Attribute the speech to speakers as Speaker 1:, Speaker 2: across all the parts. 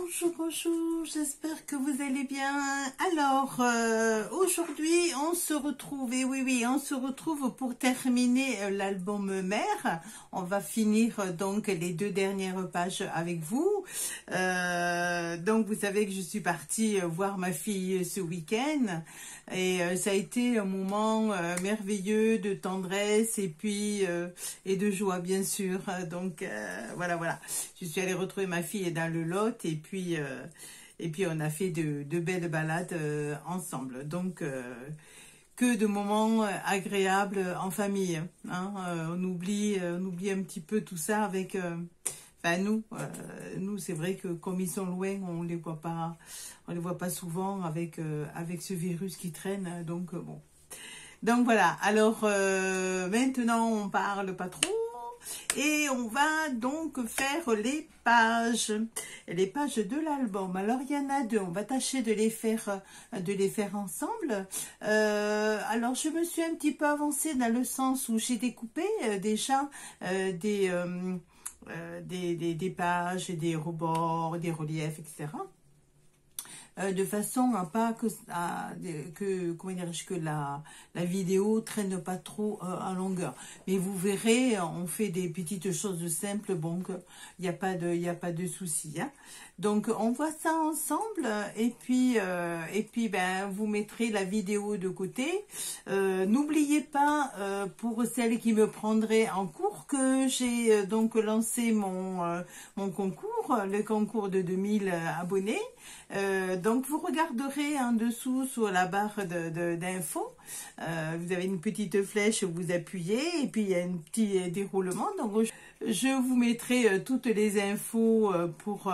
Speaker 1: Bonjour, bonjour, j'espère que vous allez bien. Alors, aujourd'hui, on se retrouve, et oui, on se retrouve pour terminer l'album Mère. On va finir donc les 2 dernières pages avec vous. Donc, vous savez que je suis partie voir ma fille ce week-end. Et ça a été un moment merveilleux de tendresse et puis et de joie, bien sûr. Donc, voilà. Je suis allée retrouver ma fille dans le Lot et puis on a fait de belles balades ensemble. Donc, que de moments agréables en famille. Hein. On oublie un petit peu tout ça avec... nous c'est vrai que comme ils sont loin, on les voit pas souvent avec ce virus qui traîne. Donc, bon. Donc, voilà. Alors, maintenant, on parle pas trop. Et on va donc faire les pages de l'album. Alors il y en a 2, on va tâcher de les faire ensemble. Alors je me suis un petit peu avancée dans le sens où j'ai découpé déjà des pages, des rebords, des reliefs, etc. De façon à pas que la vidéo traîne pas trop en longueur. Mais vous verrez, on fait des petites choses simples, donc il n'y a pas de souci. Hein. Donc on voit ça ensemble et puis ben vous mettrez la vidéo de côté. N'oubliez pas pour celles qui me prendraient en cours que j'ai donc lancé mon concours, le concours de 2000 abonnés. Donc vous regarderez en dessous sur la barre d'infos, vous avez une petite flèche, vous appuyez et puis il y a un petit déroulement. Donc je vous mettrai toutes les infos pour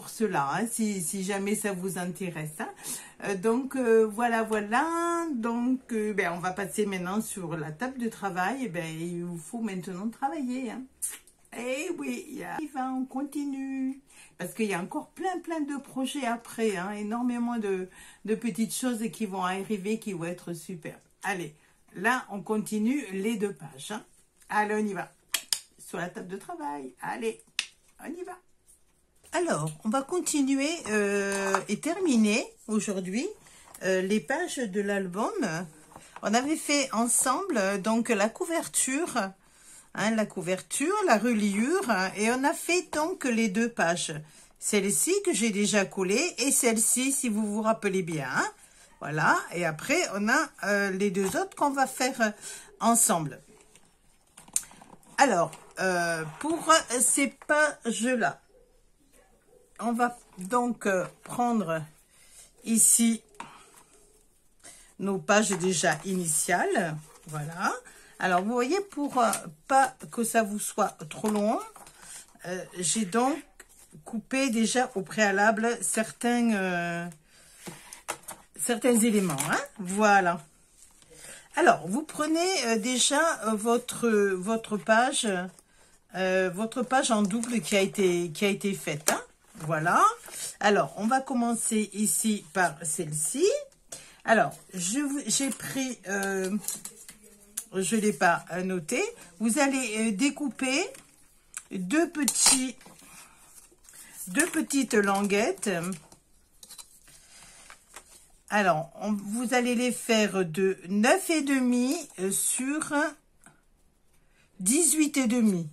Speaker 1: cela, hein, si jamais ça vous intéresse. Hein. Donc voilà. Donc ben, on va passer maintenant sur la table de travail. Ben, il vous faut maintenant travailler. Hein. Et oui, on continue. Parce qu'il y a encore plein de projets après, hein, énormément de petites choses qui vont arriver, qui vont être super. Allez, là, on continue les 2 pages. Hein. Allez, on y va. Sur la table de travail. Allez, on y va. Alors, on va continuer et terminer aujourd'hui les pages de l'album. On avait fait ensemble donc la couverture. Hein, la couverture, la reliure, hein, et on a fait donc les 2 pages. Celle-ci que j'ai déjà collée et celle-ci, si vous vous rappelez bien. Hein, voilà, et après, on a les 2 autres qu'on va faire ensemble. Alors, pour ces pages-là, on va donc prendre ici nos pages déjà initiales. Voilà. Alors, vous voyez, pour pas que ça vous soit trop long, j'ai donc coupé déjà au préalable certains éléments. Hein, voilà. Alors, vous prenez déjà votre page en double qui a été faite. Hein, voilà. Alors, on va commencer ici par celle-ci. Alors, j'ai pris... je ne l'ai pas noté. Vous allez découper 2 petites languettes. Alors, vous allez les faire de 9,5 sur 18,5.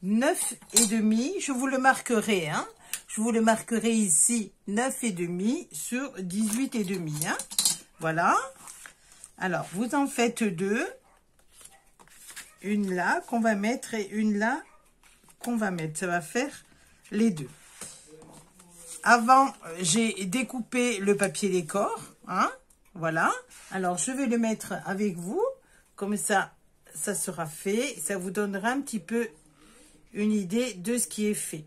Speaker 1: 9,5, je vous le marquerai. Hein. Je vous le marquerai ici, 9,5 sur 18,5. Hein. Voilà. Alors, vous en faites 2. Une là qu'on va mettre et une là qu'on va mettre. Ça va faire les 2. Avant, j'ai découpé le papier décor. Hein, voilà. Alors, je vais le mettre avec vous. Comme ça, ça sera fait. Ça vous donnera un petit peu une idée de ce qui est fait.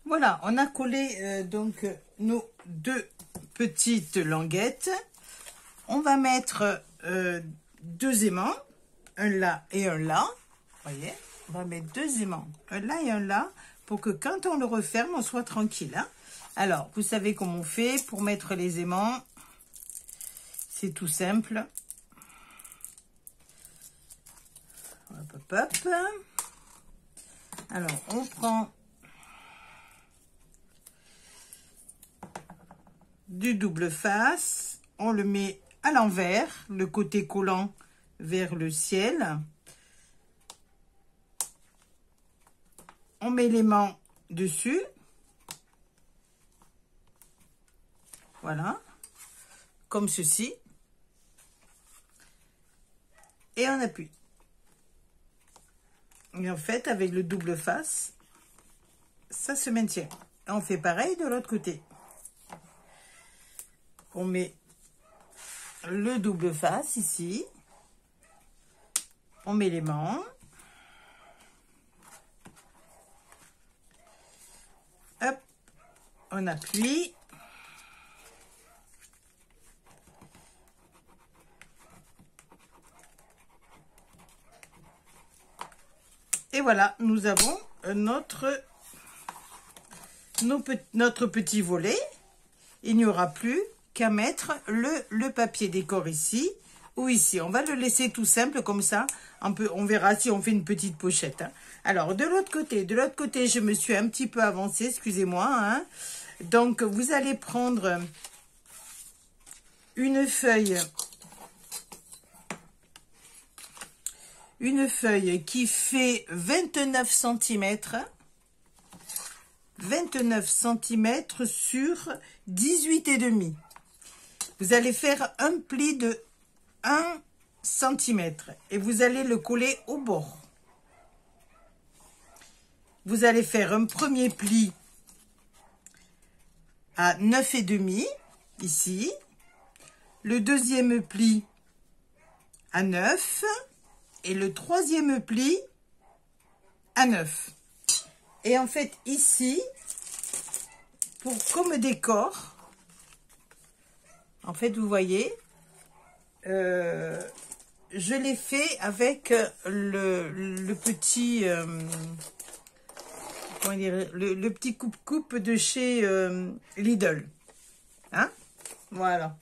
Speaker 1: Voilà, on a collé donc nos deux petites languettes. On va mettre deux aimants, un là et un là. Voyez, on va mettre deux aimants, un là et un là, pour que quand on le referme, on soit tranquille. Hein. Alors, vous savez comment on fait pour mettre les aimants. C'est tout simple. Hop, hop, hop. Alors, on prend du double face, on le met à l'envers, le côté collant vers le ciel. On met l'aimant dessus. Voilà, comme ceci. Et on appuie. Et en fait, avec le double face, ça se maintient. Et on fait pareil de l'autre côté. On met le double face ici. On met l'aimant. Hop, on appuie. Et voilà, nous avons notre petit volet. Il n'y aura plus qu'à mettre le papier décor ici ou ici. On va le laisser tout simple comme ça. On verra si on fait une petite pochette. Hein. Alors, de l'autre côté, je me suis un petit peu avancée, excusez-moi. Hein. Donc, vous allez prendre une feuille qui fait 29 cm. 29 cm sur 18,5. Vous allez faire un pli de 1 cm et vous allez le coller au bord. Vous allez faire un premier pli à 9,5 ici. Le deuxième pli à 9 et le troisième pli à 9. Et en fait, ici, comme décor, en fait, vous voyez, je l'ai fait avec le petit, comment dire, le petit coupe-coupe de chez Lidl. Hein? Voilà.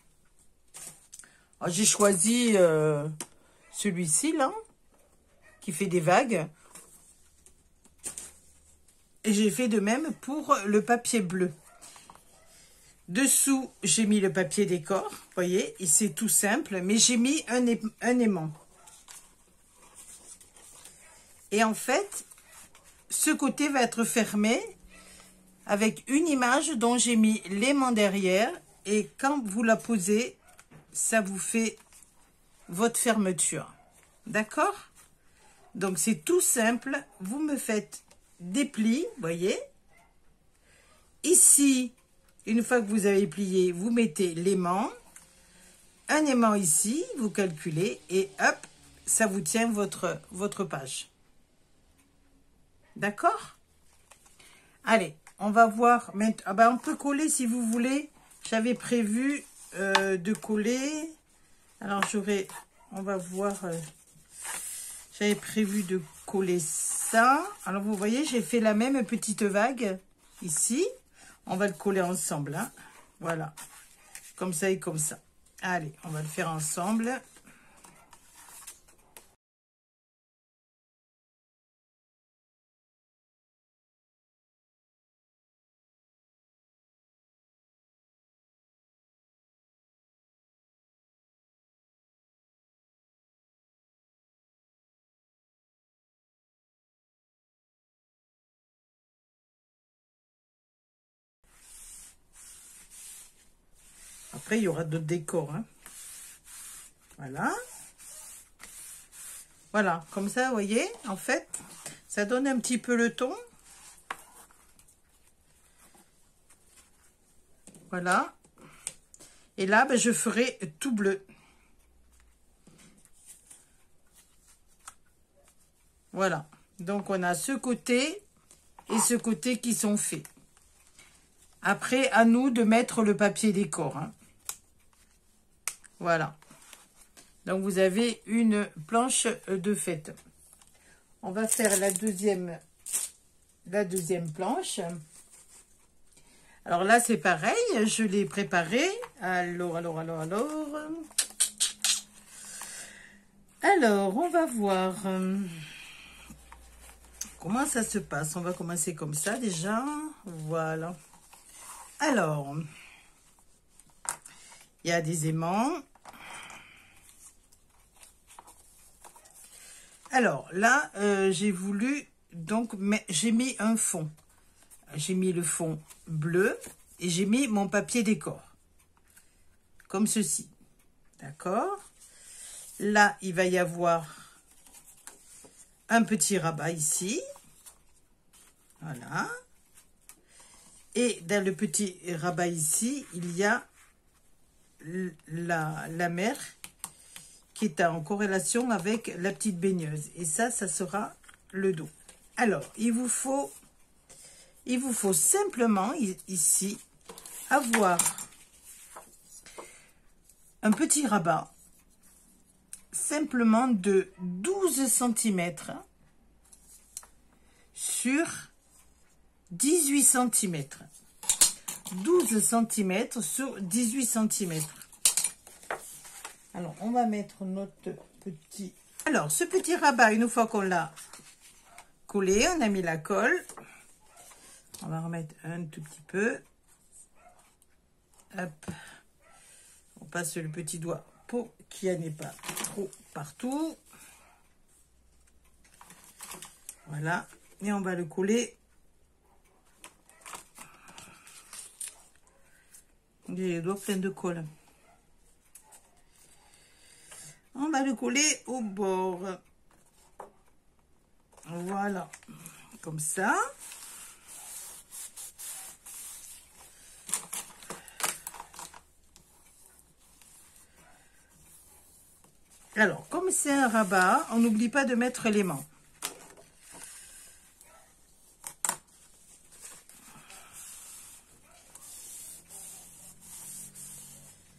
Speaker 1: J'ai choisi celui-ci, là, qui fait des vagues. Et j'ai fait de même pour le papier bleu. Dessous, j'ai mis le papier décor. Vous voyez, c'est tout simple. Mais j'ai mis un aimant. Et en fait, ce côté va être fermé avec une image dont j'ai mis l'aimant derrière. Et quand vous la posez, ça vous fait votre fermeture. D'accord? Donc, c'est tout simple. Vous me faites des plis, voyez. Ici, une fois que vous avez plié, vous mettez l'aimant. Un aimant ici, vous calculez et hop, ça vous tient votre page. D'accord? Allez, on va voir maintenant. Ah ben, on peut coller si vous voulez. J'avais prévu de coller. Alors, on va voir. J'avais prévu de coller ça. Alors, vous voyez, j'ai fait la même petite vague ici. On va le coller ensemble. Hein. Voilà. Comme ça et comme ça. Allez, on va le faire ensemble. Après, il y aura d'autres décors. Hein. Voilà. Voilà, comme ça, vous voyez, en fait, ça donne un petit peu le ton. Voilà. Et là, ben, je ferai tout bleu. Voilà. Donc, on a ce côté et ce côté qui sont faits. Après, à nous de mettre le papier décor. Hein. Voilà. Donc, vous avez une planche de fête. On va faire la deuxième planche. Alors là, c'est pareil. Je l'ai préparé. Alors, on va voir comment ça se passe. On va commencer comme ça déjà. Voilà. Alors, il y a des aimants. Alors là, j'ai voulu, donc, j'ai mis un fond. J'ai mis le fond bleu et j'ai mis mon papier décor. Comme ceci. D'accord? Là, il va y avoir un petit rabat ici. Voilà. Et dans le petit rabat ici, il y a la mer qui est en corrélation avec la petite baigneuse. Et ça sera le dos. Alors, il vous faut simplement ici avoir un petit rabat simplement de 12 cm sur 18 cm. 12 cm sur 18 cm. Alors, on va mettre notre petit... Alors, ce petit rabat, une fois qu'on l'a collé, on a mis la colle. On va remettre un tout petit peu. Hop. On passe le petit doigt pour qu'il n'y en ait pas trop partout. Voilà. Et on va le coller. Les doigts pleins de colle. On va le coller au bord. Voilà. Comme ça. Alors, comme c'est un rabat, on n'oublie pas de mettre l'aimant.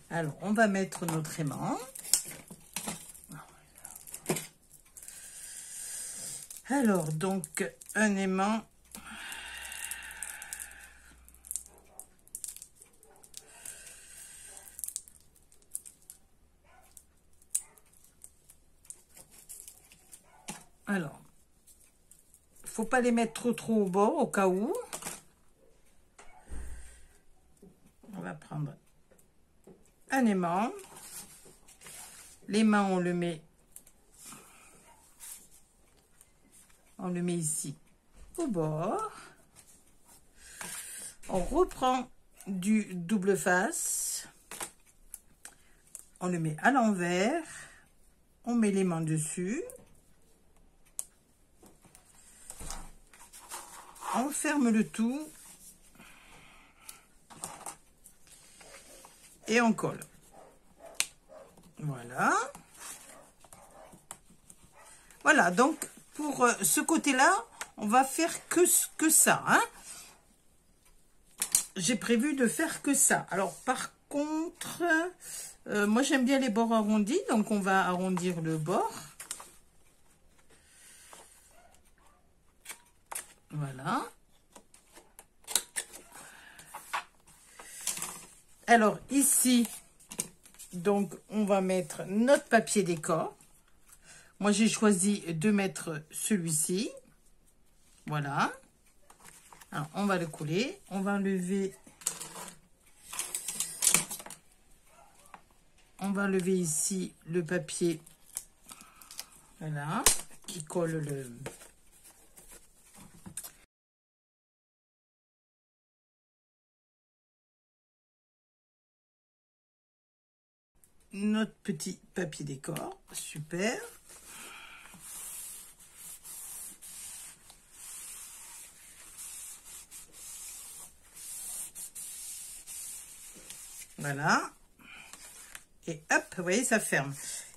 Speaker 1: Alors, on va mettre notre aimant. Alors, donc, un aimant. Alors, il ne faut pas les mettre trop au bord, au cas où. On va prendre un aimant. L'aimant, on le met ici au bord. On reprend du double face. On le met à l'envers. On met l'aimant dessus. On ferme le tout. Et on colle. Voilà. Voilà, donc pour ce côté-là, on va faire que ça. Hein. J'ai prévu de faire que ça. Alors, par contre, moi j'aime bien les bords arrondis, donc on va arrondir le bord. Voilà. Alors, ici, donc, on va mettre notre papier décor. Moi, j'ai choisi de mettre celui-ci. Voilà. Alors, on va le coller. On va enlever... On va enlever ici le papier. Voilà. Qui colle le... notre petit papier décor. Super. Voilà. Et hop, vous voyez, ça ferme.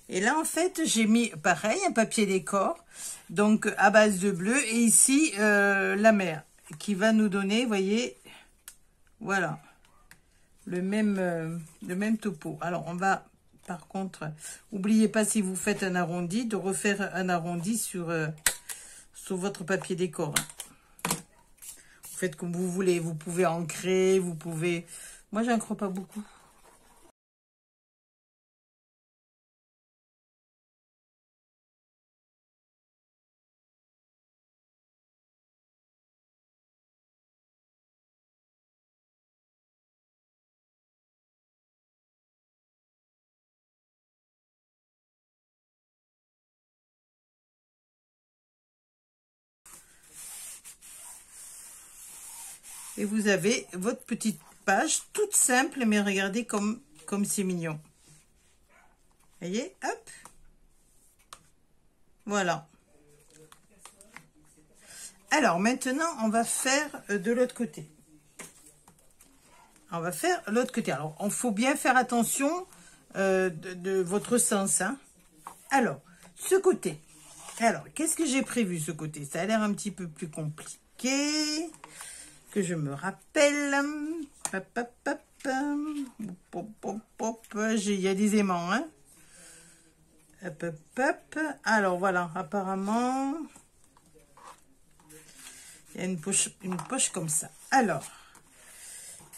Speaker 1: Et là, en fait, j'ai mis, pareil, un papier décor, donc à base de bleu. Et ici, la mer, qui va nous donner, vous voyez, Voilà. Le même topo. Alors, on va, par contre, n'oubliez pas, si vous faites un arrondi, de refaire un arrondi sur votre papier décor. Vous faites comme vous voulez. Vous pouvez ancrer, vous pouvez... Moi, j'encre pas beaucoup. Et vous avez votre petite page toute simple, mais regardez comme c'est mignon. Voyez, hop. Voilà. Alors, maintenant, on va faire de l'autre côté. On va faire l'autre côté. Alors, il faut bien faire attention de votre sens. Hein. Alors, ce côté. Alors, qu'est-ce que j'ai prévu, ce côté? Ça a l'air un petit peu plus compliqué. Que je me rappelle. Hop, hop, hop. Hop, hop, hop. Il y a des aimants. Hein. Hop, hop, hop. Alors, voilà. Apparemment, il y a une poche comme ça. Alors,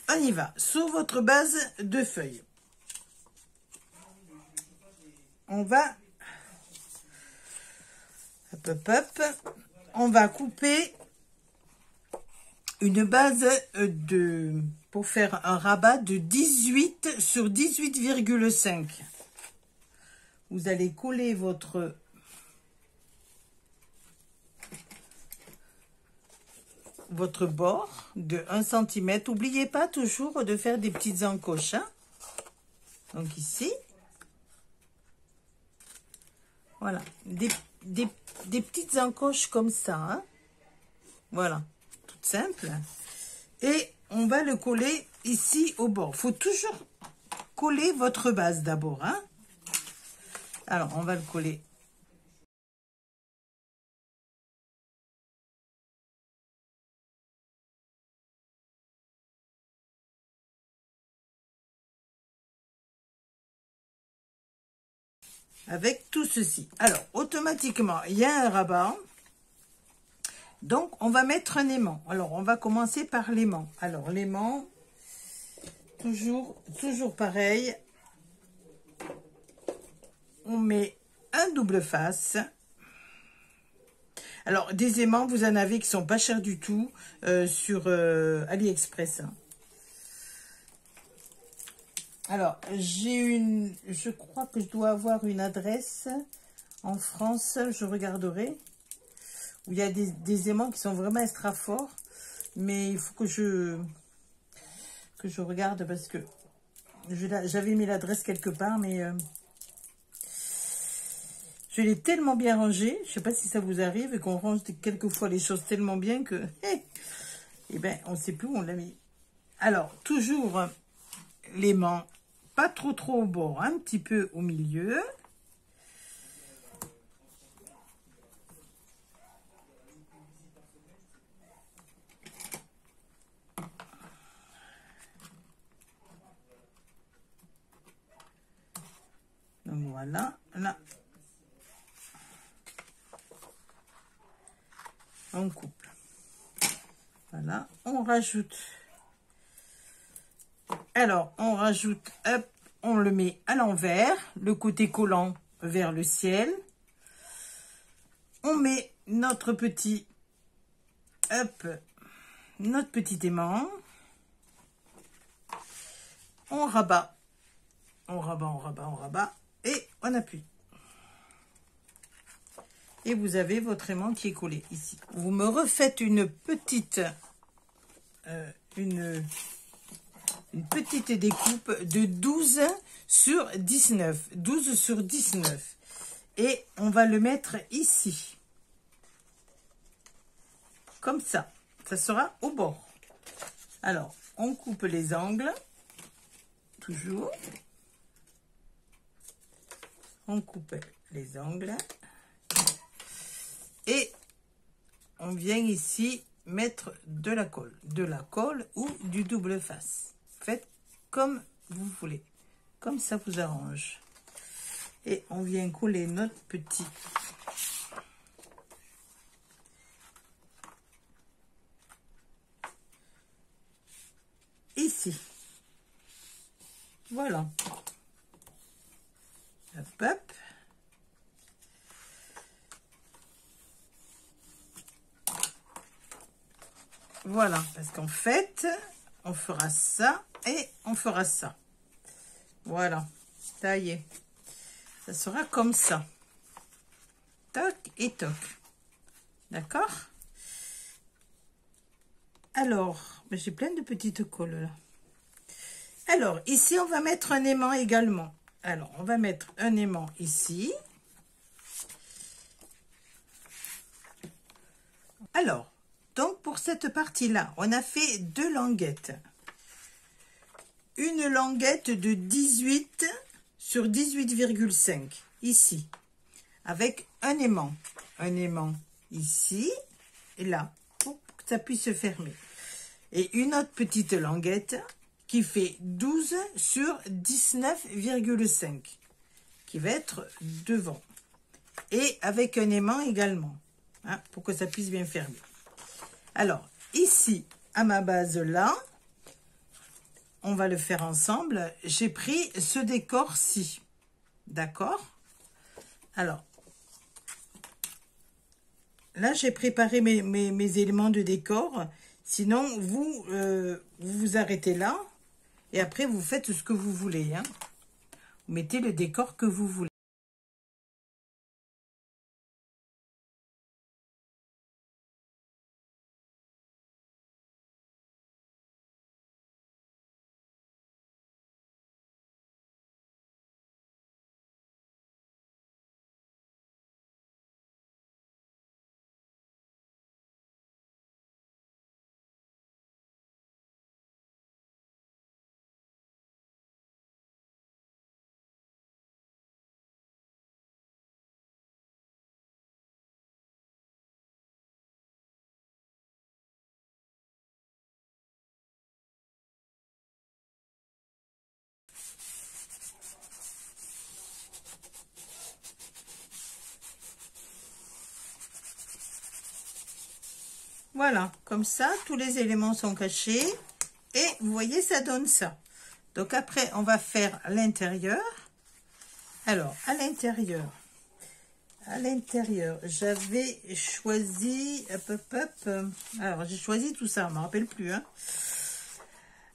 Speaker 1: on y va. Sur votre base de feuilles, on va... Hop, hop, hop. On va couper une base pour faire un rabat de 18 sur 18,5. Vous allez coller votre bord de 1 cm. N'oubliez pas toujours de faire des petites encoches. Hein. Donc ici, voilà, des petites encoches comme ça. Hein. Voilà. Simple, et on va le coller ici au bord. Faut toujours coller votre base d'abord. Hein. Alors, on va le coller. Avec tout ceci. Alors, automatiquement, il y a un rabat. Donc, on va mettre un aimant. Alors, on va commencer par l'aimant. Alors, l'aimant, toujours pareil. On met un double face. Alors, des aimants, vous en avez qui sont pas chers du tout sur AliExpress. Alors, je crois que je dois avoir une adresse en France, je regarderai. Où il y a des aimants qui sont vraiment extra forts, mais il faut que je regarde parce que j'avais mis l'adresse quelque part, mais je l'ai tellement bien rangé. Je sais pas si ça vous arrive et qu'on range quelquefois les choses tellement bien que, eh ben, on ne sait plus où on l'a mis. Alors, toujours l'aimant, pas trop au bord, un petit peu au milieu. Donc voilà, là, on coupe. Voilà, on rajoute. Alors, on rajoute, hop, on le met à l'envers, le côté collant vers le ciel. On met notre petit, hop, notre petit aimant. On rabat, on rabat, et on appuie. Et vous avez votre aimant qui est collé ici. Vous me refaites une petite découpe de 12 sur 19. 12 sur 19. Et on va le mettre ici. Comme ça. Ça sera au bord. Alors, on coupe les angles. Toujours. On coupe les angles. Et on vient ici mettre de la colle ou du double face. Faites comme vous voulez, comme ça vous arrange. Et on vient coller notre petit ici. Voilà. Hop, hop. Voilà, parce qu'en fait, on fera ça et on fera ça. Voilà, taillé. Ça sera comme ça. Toc et toc. D'accord? Alors, j'ai plein de petites colles là. Alors, ici, on va mettre un aimant également. Alors, on va mettre un aimant ici. Alors, donc pour cette partie-là, on a fait 2 languettes. Une languette de 18 sur 18,5 ici, avec un aimant. Un aimant ici et là, pour que ça puisse se fermer. Et une autre petite languette qui fait 12 sur 19,5, qui va être devant. Et avec un aimant également, hein, pour que ça puisse bien fermer. Alors, ici, à ma base là, on va le faire ensemble. J'ai pris ce décor-ci. D'accord? Alors, là, j'ai préparé mes éléments de décor. Sinon, vous vous arrêtez là. Et après, vous faites ce que vous voulez. Hein. Vous mettez le décor que vous voulez. Voilà, comme ça, tous les éléments sont cachés. Et vous voyez, ça donne ça. Donc après, on va faire l'intérieur. Alors, à l'intérieur, j'avais choisi... alors, j'ai choisi tout ça, je ne me rappelle plus. Hein.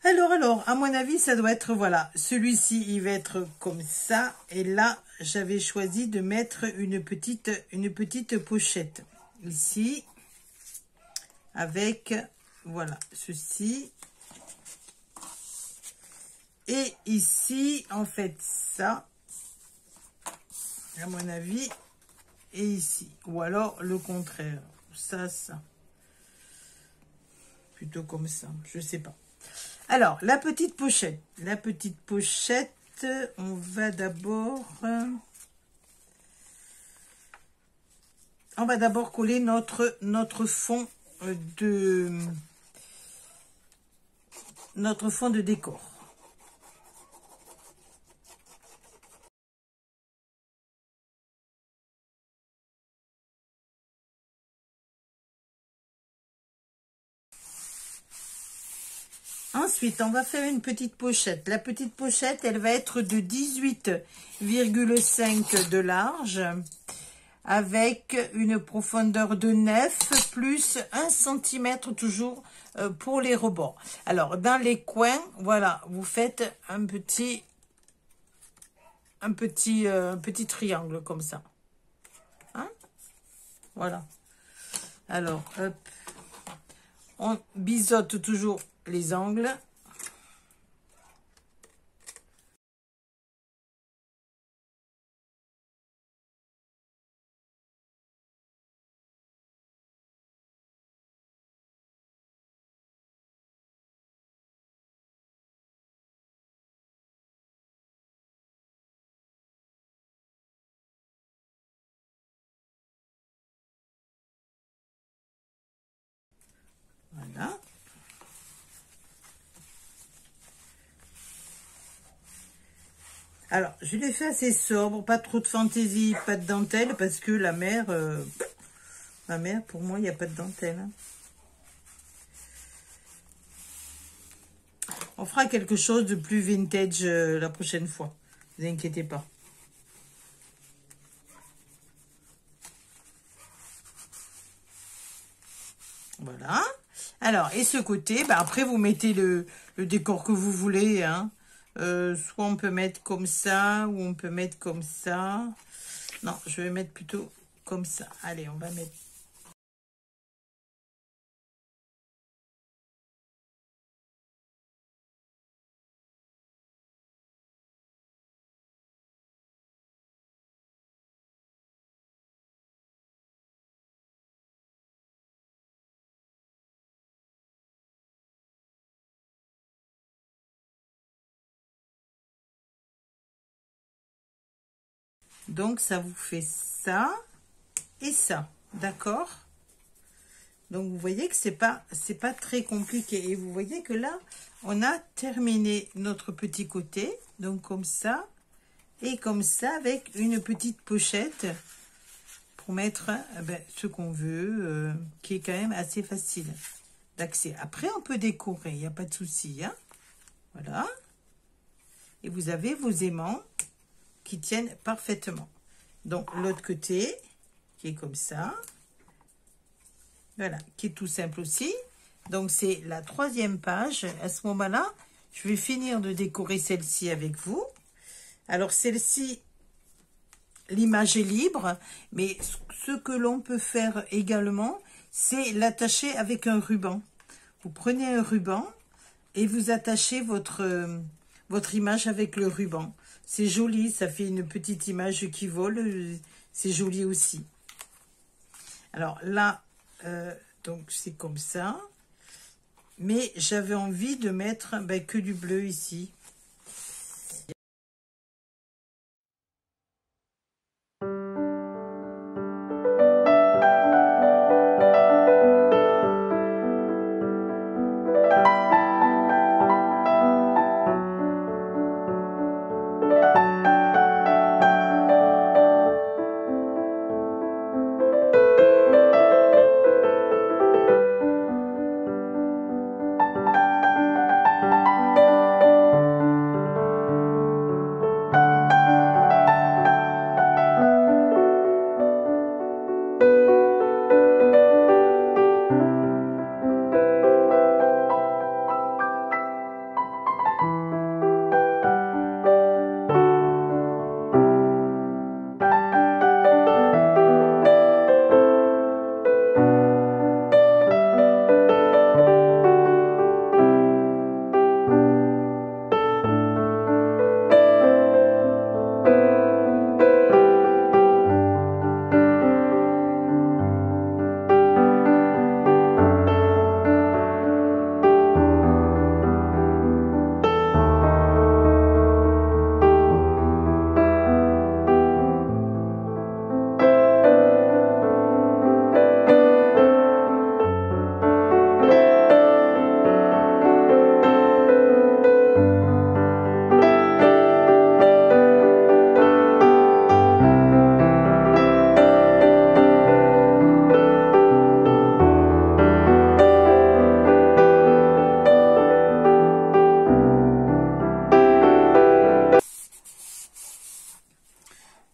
Speaker 1: Alors, à mon avis, ça doit être, voilà, celui-ci, il va être comme ça. Et là, j'avais choisi de mettre une petite pochette. Ici, avec, voilà, ceci. Et ici, en fait, ça, à mon avis, et ici. Ou alors, le contraire. Ça. Plutôt comme ça, je sais pas. Alors, la petite pochette. La petite pochette, on va d'abord... coller notre fond de décor. Ensuite, on va faire une petite pochette. La petite pochette, elle va être de 18,5 de large avec une profondeur de 9 plus 1 cm toujours pour les rebords. Alors, dans les coins, voilà, vous faites un petit triangle comme ça. Hein? Voilà. Alors, hop. On biseaute toujours les angles. Alors, je l'ai fait assez sobre, pas trop de fantaisie, pas de dentelle, parce que la mère, pour moi, il n'y a pas de dentelle. Hein. On fera quelque chose de plus vintage la prochaine fois. Ne vous inquiétez pas. Voilà. Alors, et ce côté, bah, après, vous mettez le décor que vous voulez. Hein. Soit on peut mettre comme ça, ou on peut mettre comme ça. Non, je vais mettre plutôt comme ça. Allez, on va mettre... Donc, ça vous fait ça et ça. D'accord? Donc, vous voyez que c'est pas très compliqué. Et vous voyez que là, on a terminé notre petit côté. Donc, comme ça. Et comme ça, avec une petite pochette pour mettre ce qu'on veut, qui est quand même assez facile d'accès. Après, on peut décorer, il n'y a pas de souci. Hein? Voilà. Et vous avez vos aimants qui tiennent parfaitement. Donc, l'autre côté, qui est comme ça. Voilà, qui est tout simple aussi. Donc, c'est la 3e page. À ce moment-là, je vais finir de décorer celle-ci avec vous. Alors, celle-ci, l'image est libre, mais ce que l'on peut faire également, c'est l'attacher avec un ruban. Vous prenez un ruban et vous attachez votre image avec le ruban. C'est joli, ça fait une petite image qui vole, c'est joli aussi. Alors là, donc c'est comme ça, mais j'avais envie de mettre que du bleu ici.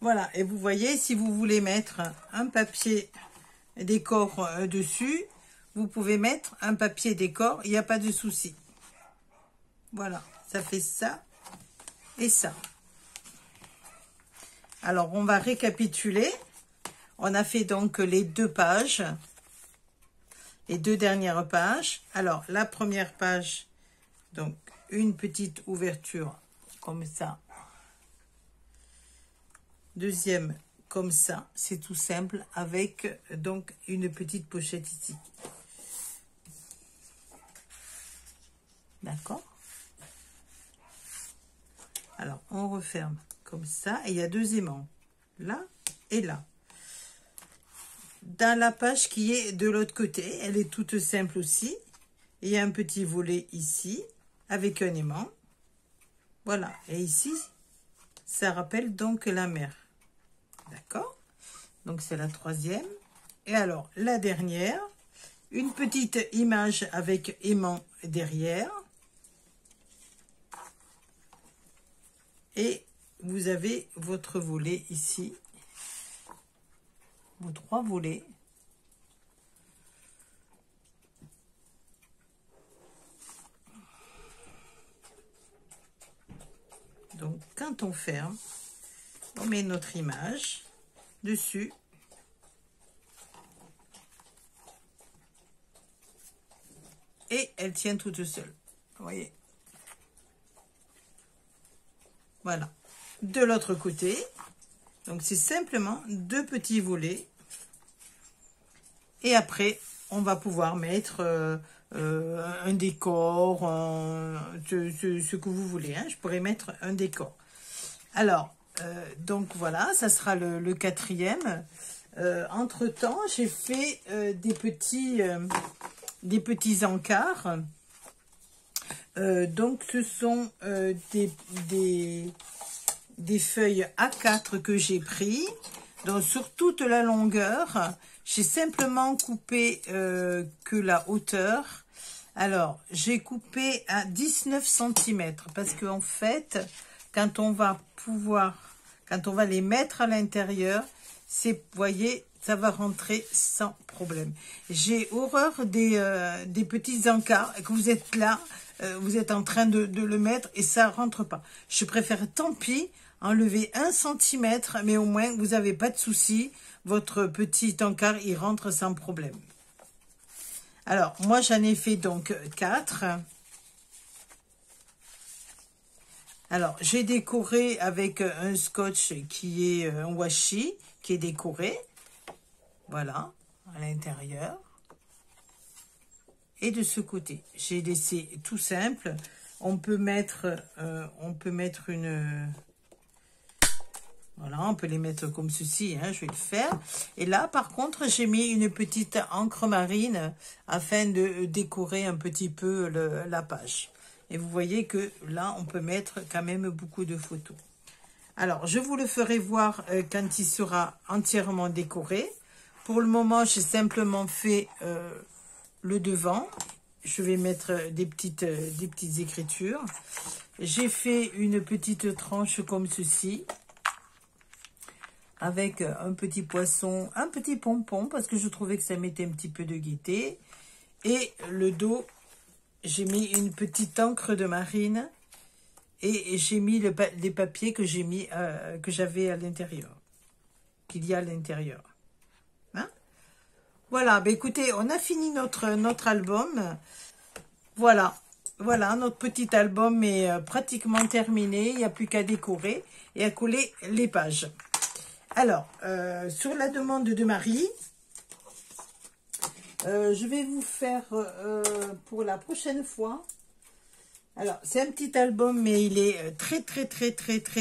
Speaker 1: Voilà, et vous voyez, si vous voulez mettre un papier décor dessus, vous pouvez mettre un papier décor, il n'y a pas de souci. Voilà, ça fait ça et ça. Alors, on va récapituler. On a fait donc les 2 pages, les 2 dernières pages. Alors, la première page, donc une petite ouverture comme ça. Deuxième comme ça, c'est tout simple, avec donc une petite pochette ici. D'accord? Alors, on referme comme ça, et il y a 2 aimants, là et là. Dans la page qui est de l'autre côté, elle est toute simple aussi. Il y a un petit volet ici, avec un aimant. Voilà, et ici, Ça rappelle donc la mer. D'accord? Donc, c'est la troisième. Et alors, la dernière, une petite image avec aimant derrière. Et vous avez votre volet ici. Vos 3 volets. Donc, quand on ferme, on met notre image dessus. Et elle tient toute seule. Vous voyez? Voilà. De l'autre côté, donc c'est simplement 2 petits volets. Et après, on va pouvoir mettre un décor, ce que vous voulez. Hein. Je pourrais mettre un décor. Alors, donc voilà, ça sera le quatrième. Entre-temps, j'ai fait des petits encarts. Donc, ce sont des feuilles A4 que j'ai pris. Donc, sur toute la longueur, j'ai simplement coupé que la hauteur. Alors, j'ai coupé à 19 cm parce qu'en fait, quand on va les mettre à l'intérieur, vous voyez, ça va rentrer sans problème. J'ai horreur des petits encarts que vous êtes là, vous êtes en train de le mettre et ça rentre pas. Je préfère, tant pis, enlever 1 cm, mais au moins vous n'avez pas de souci. Votre petit encart, il rentre sans problème. Alors, moi, j'en ai fait donc 4. Alors, j'ai décoré avec un scotch qui est un washi, qui est décoré. Voilà, à l'intérieur. Et de ce côté, j'ai laissé tout simple. On peut mettre une... Voilà, on peut les mettre comme ceci, hein, je vais le faire. Et là, par contre, j'ai mis une petite encre marine afin de décorer un petit peu la page. Et vous voyez que là, on peut mettre quand même beaucoup de photos. Alors, je vous le ferai voir quand il sera entièrement décoré. Pour le moment, j'ai simplement fait le devant. Je vais mettre des petites écritures. J'ai fait une petite tranche comme ceci, avec un petit poisson, un petit pompon, parce que je trouvais que ça mettait un petit peu de gaieté. Et le dos, j'ai mis une petite encre de marine et j'ai mis les papiers que j'ai mis, que j'avais à l'intérieur, qu'il y a à l'intérieur. Hein? Voilà, ben écoutez, on a fini notre album. Voilà, notre petit album est pratiquement terminé. Il n'y a plus qu'à décorer et à coller les pages. Alors, sur la demande de Marie, je vais vous faire pour la prochaine fois. Alors, c'est un petit album, mais il est très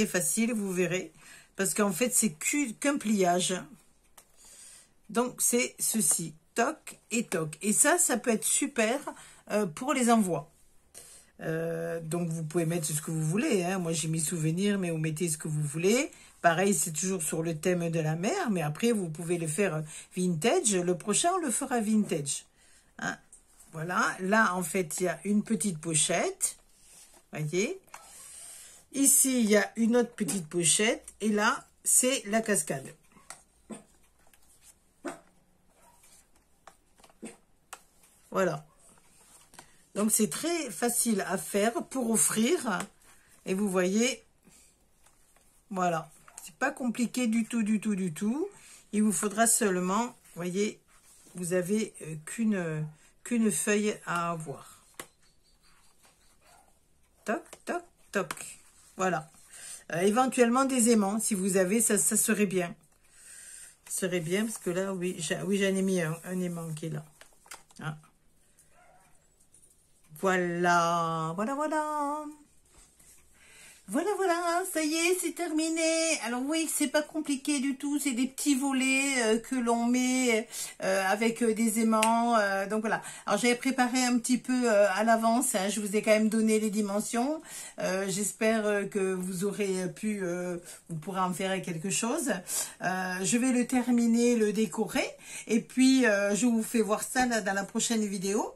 Speaker 1: facile, vous verrez. Parce qu'en fait, c'est qu'un pliage. Donc, c'est ceci, toc et toc. Et ça peut être super pour les envois. Donc, vous pouvez mettre ce que vous voulez. Hein. Moi, j'ai mis souvenir, mais vous mettez ce que vous voulez. Pareil, c'est toujours sur le thème de la mer, mais après, vous pouvez le faire vintage. Le prochain, on le fera vintage. Hein? Voilà, là, en fait, il y a une petite pochette. Voyez. Ici, il y a une autre petite pochette. Et là, c'est la cascade. Voilà. Donc, c'est très facile à faire pour offrir. Et vous voyez, voilà. C'est pas compliqué du tout. Il vous faudra seulement, vous voyez, vous avez qu'une feuille à avoir. Toc, toc, toc. Voilà. Éventuellement des aimants, si vous avez, ça serait bien. Ça serait bien, parce que là, oui, j'en ai mis un aimant qui est là. Hein. Voilà. Voilà, voilà, ça y est, c'est terminé. Alors oui, c'est pas compliqué du tout, c'est des petits volets que l'on met avec des aimants. Donc voilà. Alors j'avais préparé un petit peu à l'avance, hein, je vous ai quand même donné les dimensions. J'espère que vous aurez pu, vous pourrez en faire quelque chose. Je vais le terminer, le décorer, et puis je vous fais voir ça là, dans la prochaine vidéo.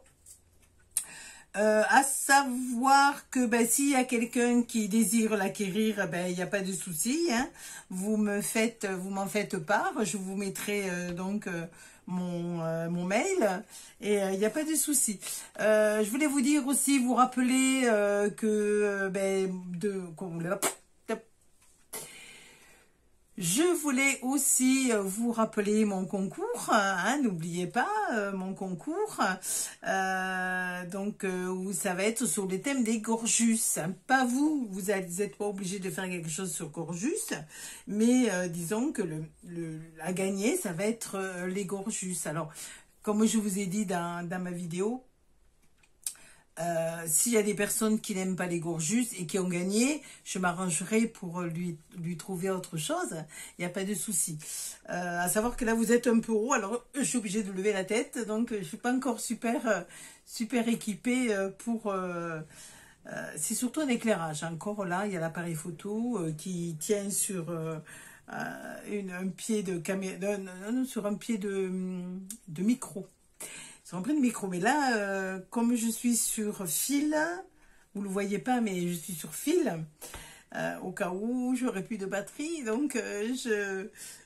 Speaker 1: À savoir que ben, s'il y a quelqu'un qui désire l'acquérir, ben, il n'y a pas de souci, hein. Vous m'en faites part, je vous mettrai donc mon mail et il n'y a pas de souci. Je voulais vous dire aussi, vous rappeler que je voulais aussi vous rappeler mon concours, hein, n'oubliez pas mon concours, où ça va être sur le thème des Gorgus, hein. Pas vous, vous n'êtes pas obligé de faire quelque chose sur Gorgus, mais disons que à gagner, ça va être les Gorgus. Alors, comme je vous ai dit dans ma vidéo, s'il y a des personnes qui n'aiment pas les Gorgus et qui ont gagné, je m'arrangerai pour lui trouver autre chose. Il n'y a pas de souci. À savoir que là, vous êtes un peu haut, alors je suis obligée de lever la tête. Donc, je ne suis pas encore super équipée pour... c'est surtout un éclairage. Encore là, il y a l'appareil photo qui tient sur... un pied de caméra, sur un pied de micro. C'est en plein de micro, mais là, comme je suis sur fil, vous le voyez pas, mais je suis sur fil, au cas où j'aurais plus de batterie, donc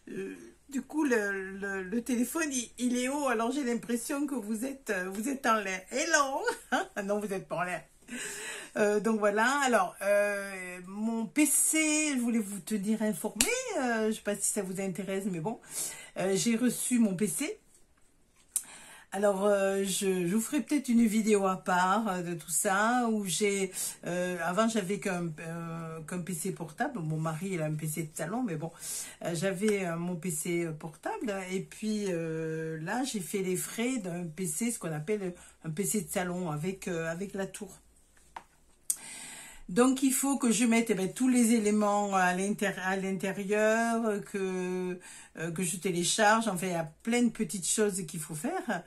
Speaker 1: du coup le téléphone il est haut, alors j'ai l'impression que vous êtes en l'air. Hello. Non, vous n'êtes pas en l'air. Donc voilà, alors mon PC, je voulais vous tenir informé, je ne sais pas si ça vous intéresse, mais bon, j'ai reçu mon PC. Alors, je vous ferai peut-être une vidéo à part de tout ça, où j'ai... avant, j'avais qu'un PC portable. Mon mari, il a un PC de salon, mais bon, j'avais mon PC portable. Et puis, là, j'ai fait les frais d'un PC, ce qu'on appelle un PC de salon, avec la tour. Donc, il faut que je mette tous les éléments à l'intérieur, que je télécharge. Enfin, il y a plein de petites choses qu'il faut faire.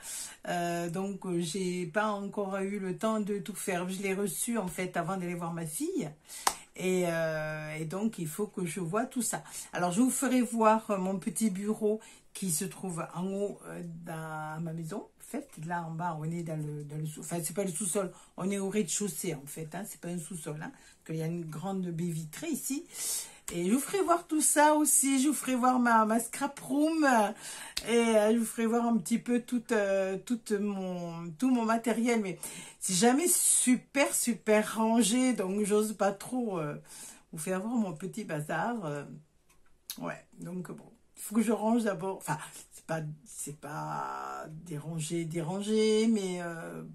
Speaker 1: Donc, j'ai pas encore eu le temps de tout faire. Je l'ai reçu, en fait, avant d'aller voir ma fille. Et donc, il faut que je vois tout ça. Alors, je vous ferai voir mon petit bureau qui se trouve en haut dans ma maison. En fait, là en bas, on est dans le sous-sol. Enfin, c'est pas le sous-sol, on est au rez-de-chaussée en fait. Hein, c'est pas un sous-sol. Hein, qu'il y a une grande baie vitrée ici. Et je vous ferai voir tout ça aussi. Je vous ferai voir ma scrap room. Et je vous ferai voir un petit peu tout mon matériel. Mais c'est jamais super rangé. Donc, j'ose pas trop vous faire voir mon petit bazar. Ouais, donc bon. Il faut que je range d'abord. Enfin, c'est pas dérangé, mais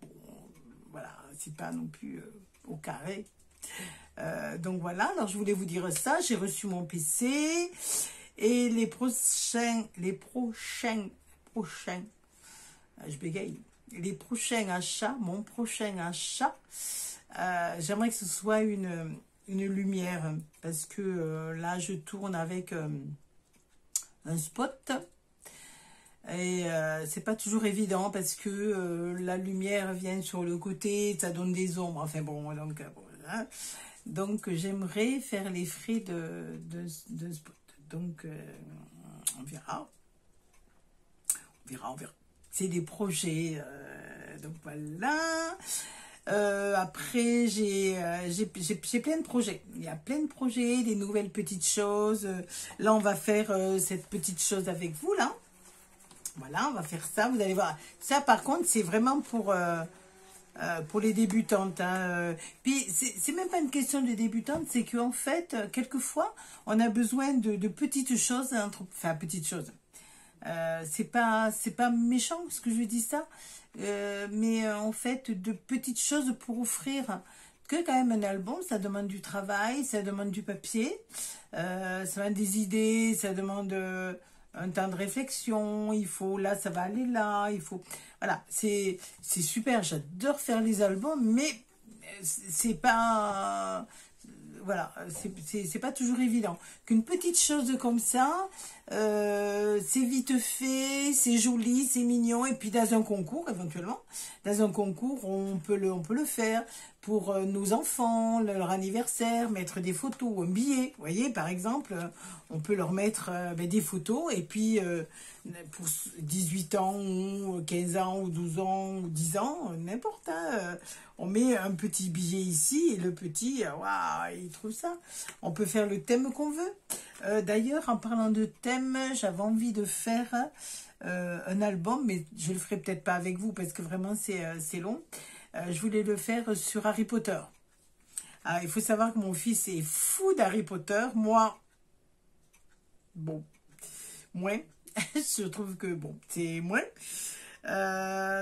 Speaker 1: bon, voilà, c'est pas non plus au carré. Donc voilà, alors je voulais vous dire ça, j'ai reçu mon PC et je bégaye, les prochains achats, mon prochain achat, j'aimerais que ce soit une lumière, parce que là je tourne avec un spot. Et c'est pas toujours évident parce que la lumière vient sur le côté, ça donne des ombres. Enfin bon, donc voilà. Donc j'aimerais faire les frais de spot. Donc on verra. On verra. C'est des projets. Donc voilà. Après, j'ai plein de projets. Il y a plein de projets, des nouvelles petites choses. Là, on va faire cette petite chose avec vous, là. Voilà, on va faire ça. Vous allez voir. Ça, par contre, c'est vraiment pour les débutantes. Hein. Puis, c'est même pas une question de débutante. C'est qu'en fait, quelquefois, on a besoin de petites choses. Enfin, petites choses. C'est pas méchant ce que je dis ça. Mais en fait, de petites choses pour offrir. Que quand même un album, ça demande du travail, ça demande du papier, ça demande des idées, ça demande... un temps de réflexion, il faut, là, ça va aller là, il faut... Voilà, c'est super, j'adore faire les albums, mais c'est pas... voilà, c'est pas toujours évident. Qu'une petite chose comme ça, c'est vite fait, c'est joli, c'est mignon, et puis dans un concours, éventuellement, dans un concours, on peut le faire pour nos enfants, leur anniversaire, mettre des photos, un billet, vous voyez, par exemple, on peut leur mettre des photos, et puis pour 18 ans, ou 15 ans, ou 12 ans, ou 10 ans, n'importe, hein, on met un petit billet ici, et le petit, waouh, il trouve ça. On peut faire le thème qu'on veut. D'ailleurs, en parlant de thème, j'avais envie de faire un album, mais je le ferai peut-être pas avec vous, parce que vraiment, c'est long. Je voulais le faire sur Harry Potter. Il faut savoir que mon fils est fou d'Harry Potter. Moi, bon, moins. Je trouve que, bon, c'est moins.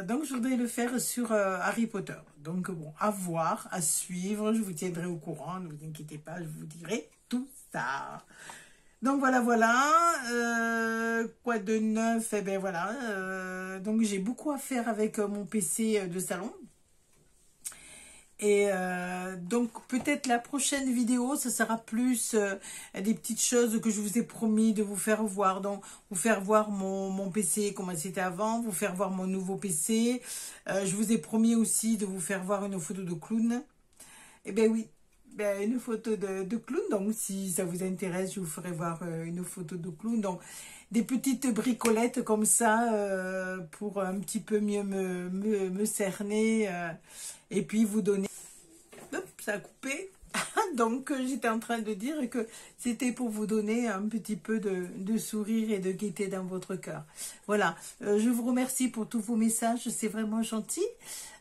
Speaker 1: Donc, je voudrais le faire sur Harry Potter. Donc, bon, à voir, à suivre. Je vous tiendrai au courant. Ne vous inquiétez pas, je vous dirai tout ça. Donc, voilà, voilà. Quoi de neuf? Eh bien, voilà. Donc, j'ai beaucoup à faire avec mon PC de salon. Et donc peut-être la prochaine vidéo, ce sera plus des petites choses que je vous ai promis de vous faire voir. Donc vous faire voir mon PC, comment c'était avant, vous faire voir mon nouveau PC. Je vous ai promis aussi de vous faire voir une photo de clown. Eh bien oui, ben, une photo de clown. Donc si ça vous intéresse, je vous ferai voir une photo de clown. Donc des petites bricolettes comme ça pour un petit peu mieux me cerner et puis vous donner. Hop, ça a coupé. Donc j'étais en train de dire que c'était pour vous donner un petit peu de sourire et de gaieté dans votre cœur. Voilà, je vous remercie pour tous vos messages, c'est vraiment gentil.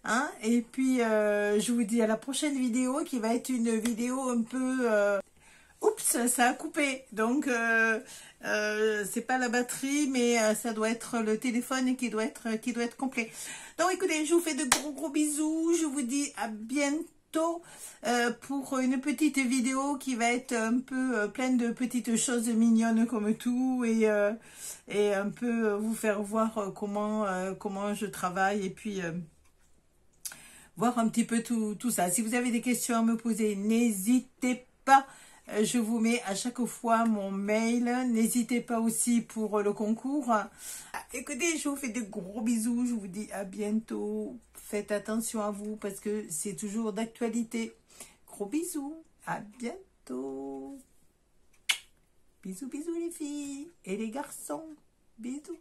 Speaker 1: Hein, et puis je vous dis à la prochaine vidéo qui va être une vidéo un peu... Oups, ça a coupé. Donc c'est pas la batterie, mais ça doit être le téléphone qui doit être complet. Donc écoutez, je vous fais de gros bisous. Je vous dis à bientôt pour une petite vidéo qui va être un peu pleine de petites choses mignonnes comme tout et un peu vous faire voir comment je travaille et puis voir un petit peu tout ça. Si vous avez des questions à me poser, n'hésitez pas. Je vous mets à chaque fois mon mail. N'hésitez pas aussi pour le concours. Écoutez, je vous fais de gros bisous. Je vous dis à bientôt. Faites attention à vous parce que c'est toujours d'actualité. Gros bisous. À bientôt. Bisous, bisous les filles et les garçons. Bisous.